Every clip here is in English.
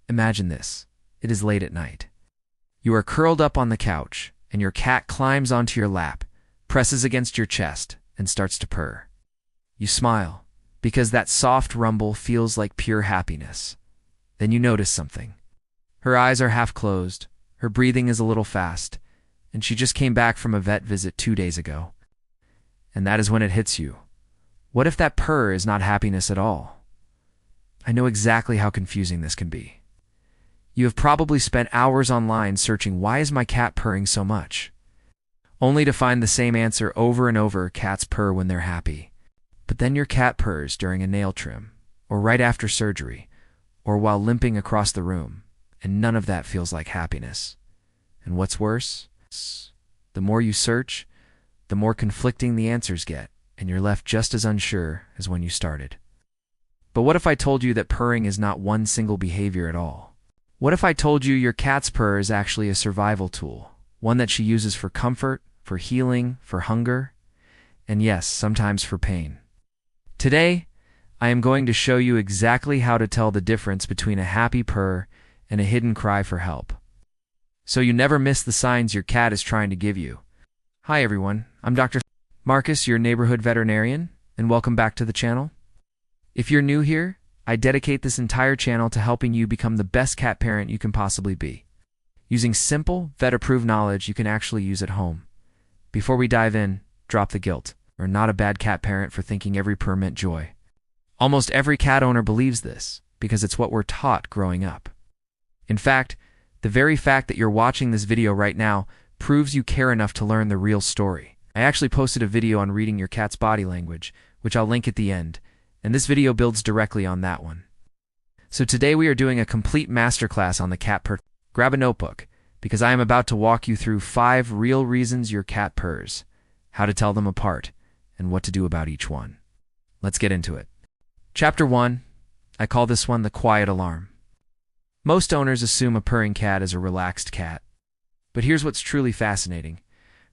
Imagine this. It is late at night. You are curled up on the couch, and your cat climbs onto your lap, presses against your chest, and starts to purr. You smile, because that soft rumble feels like pure happiness. Then you notice something. Her eyes are half closed, her breathing is a little fast, and she just came back from a vet visit 2 days ago. And that is when it hits you. What if that purr is not happiness at all? I know exactly how confusing this can be. You have probably spent hours online searching, why is my cat purring so much? Only to find the same answer over and over: cats purr when they're happy. But then your cat purrs during a nail trim, or right after surgery, or while limping across the room, and none of that feels like happiness. And what's worse? The more you search, the more conflicting the answers get, and you're left just as unsure as when you started. But what if I told you that purring is not one single behavior at all? What if I told you your cat's purr is actually a survival tool, one that she uses for comfort, for healing, for hunger, and yes, sometimes for pain? Today, I am going to show you exactly how to tell the difference between a happy purr and a hidden cry for help, so you never miss the signs your cat is trying to give you. Hi everyone, I'm Dr. Marcus, your neighborhood veterinarian, and welcome back to the channel. If you're new here, I dedicate this entire channel to helping you become the best cat parent you can possibly be, using simple, vet-approved knowledge you can actually use at home. Before we dive in, drop the guilt. We're not a bad cat parent for thinking every purr meant joy. Almost every cat owner believes this, because it's what we're taught growing up. In fact, the very fact that you're watching this video right now proves you care enough to learn the real story. I actually posted a video on reading your cat's body language, which I'll link at the end, and this video builds directly on that one. So today we are doing a complete masterclass on the cat purr. Grab a notebook, because I am about to walk you through 5 real reasons your cat purrs, how to tell them apart, and what to do about each one. Let's get into it. Chapter 1, I call this one the quiet alarm. Most owners assume a purring cat is a relaxed cat. But here's what's truly fascinating.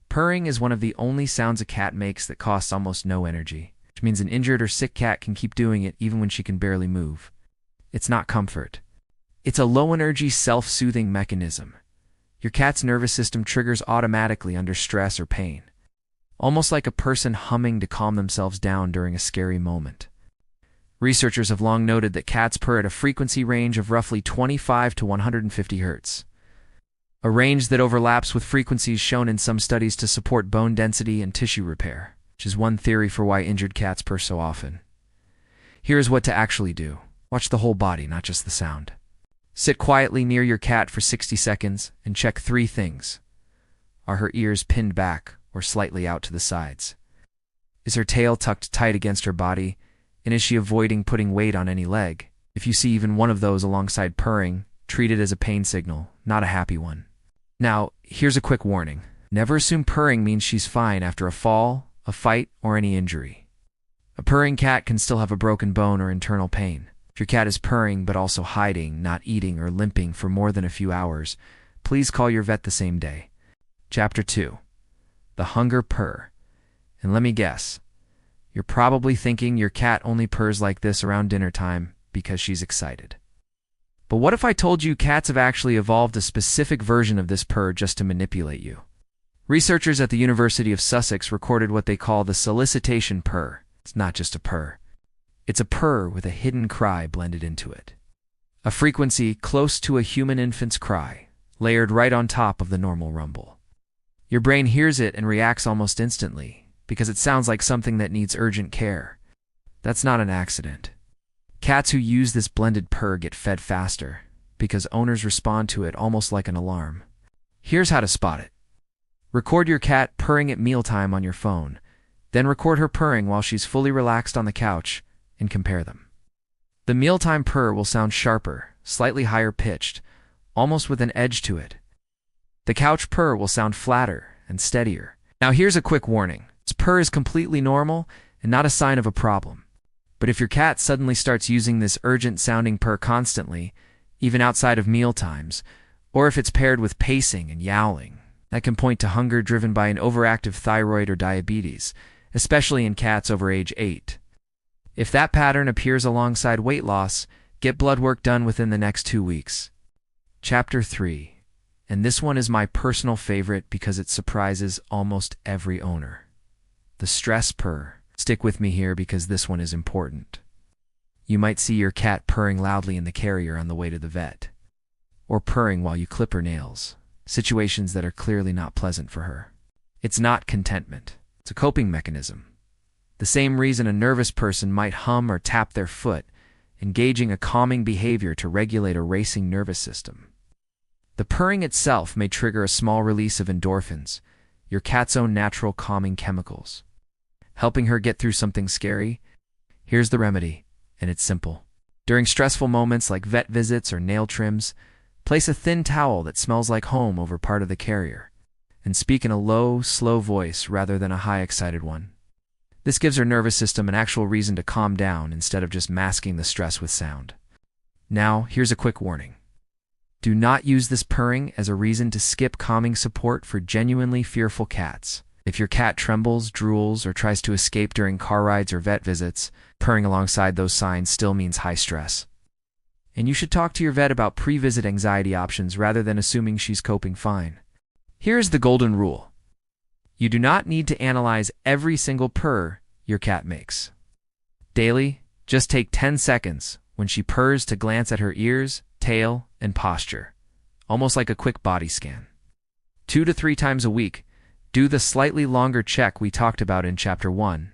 Purring is one of the only sounds a cat makes that costs almost no energy, which means an injured or sick cat can keep doing it even when she can barely move. It's not comfort. It's a low-energy, self-soothing mechanism. Your cat's nervous system triggers automatically under stress or pain, almost like a person humming to calm themselves down during a scary moment. Researchers have long noted that cats purr at a frequency range of roughly 25 to 150 Hz, a range that overlaps with frequencies shown in some studies to support bone density and tissue repair, which is one theory for why injured cats purr so often. Here's what to actually do. Watch the whole body, not just the sound. Sit quietly near your cat for 60 seconds and check 3 things. Are her ears pinned back or slightly out to the sides? Is her tail tucked tight against her body? And is she avoiding putting weight on any leg? If you see even one of those alongside purring, treat it as a pain signal, not a happy one. Now, here's a quick warning. Never assume purring means she's fine after a fall, a fight, or any injury. A purring cat can still have a broken bone or internal pain. If your cat is purring but also hiding, not eating, or limping for more than a few hours, please call your vet the same day. Chapter 2, the hunger purr. And let me guess, you're probably thinking your cat only purrs like this around dinner time because she's excited. But what if I told you cats have actually evolved a specific version of this purr just to manipulate you? Researchers at the University of Sussex recorded what they call the solicitation purr. It's not just a purr. It's a purr with a hidden cry blended into it. A frequency close to a human infant's cry, layered right on top of the normal rumble. Your brain hears it and reacts almost instantly, because it sounds like something that needs urgent care. That's not an accident. Cats who use this blended purr get fed faster, because owners respond to it almost like an alarm. Here's how to spot it. Record your cat purring at mealtime on your phone, then record her purring while she's fully relaxed on the couch, and compare them. The mealtime purr will sound sharper, slightly higher pitched, almost with an edge to it. The couch purr will sound flatter and steadier. Now here's a quick warning. This purr is completely normal and not a sign of a problem. But if your cat suddenly starts using this urgent-sounding purr constantly, even outside of meal times, or if it's paired with pacing and yowling, that can point to hunger driven by an overactive thyroid or diabetes, especially in cats over age 8. If that pattern appears alongside weight loss, Get blood work done within the next 2 weeks. Chapter 3. And this one is my personal favorite because it surprises almost every owner. The stress purr. Stick with me here because this one is important. You might see your cat purring loudly in the carrier on the way to the vet, or purring while you clip her nails, situations that are clearly not pleasant for her. It's not contentment. It's a coping mechanism. The same reason a nervous person might hum or tap their foot, engaging a calming behavior to regulate a racing nervous system. The purring itself may trigger a small release of endorphins, your cat's own natural calming chemicals. Helping her get through something scary? Here's the remedy, and it's simple. During stressful moments like vet visits or nail trims, place a thin towel that smells like home over part of the carrier, and speak in a low, slow voice rather than a high, excited one. This gives her nervous system an actual reason to calm down instead of just masking the stress with sound. Now, here's a quick warning. Do not use this purring as a reason to skip calming support for genuinely fearful cats. If your cat trembles, drools, or tries to escape during car rides or vet visits, purring alongside those signs still means high stress. And you should talk to your vet about pre-visit anxiety options rather than assuming she's coping fine. Here's the golden rule. You do not need to analyze every single purr your cat makes. Daily, just take 10 seconds when she purrs to glance at her ears, tail, and posture, almost like a quick body scan. 2 to 3 times a week, do the slightly longer check we talked about in Chapter 1.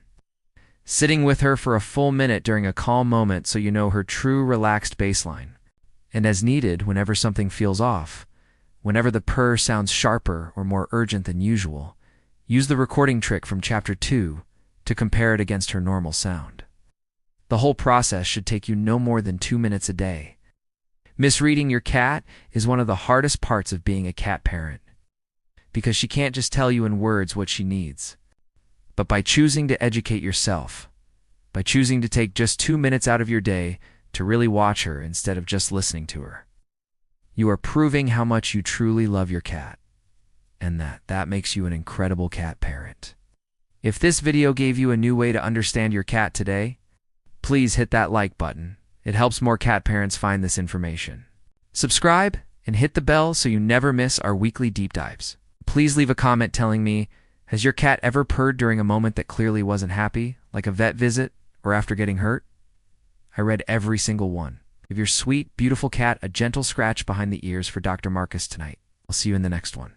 Sitting with her for a full minute during a calm moment so you know her true relaxed baseline. And as needed, whenever something feels off, whenever the purr sounds sharper or more urgent than usual, use the recording trick from Chapter 2 to compare it against her normal sound. The whole process should take you no more than 2 minutes a day. Misreading your cat is one of the hardest parts of being a cat parent, because she can't just tell you in words what she needs. But by choosing to educate yourself, by choosing to take just 2 minutes out of your day to really watch her instead of just listening to her, you are proving how much you truly love your cat, and that makes you an incredible cat parent. If this video gave you a new way to understand your cat today, please hit that like button. It helps more cat parents find this information. Subscribe and hit the bell so you never miss our weekly deep dives. Please leave a comment telling me, has your cat ever purred during a moment that clearly wasn't happy, like a vet visit or after getting hurt? I read every single one. Give your sweet, beautiful cat a gentle scratch behind the ears for Dr. Marcus tonight. I'll see you in the next one.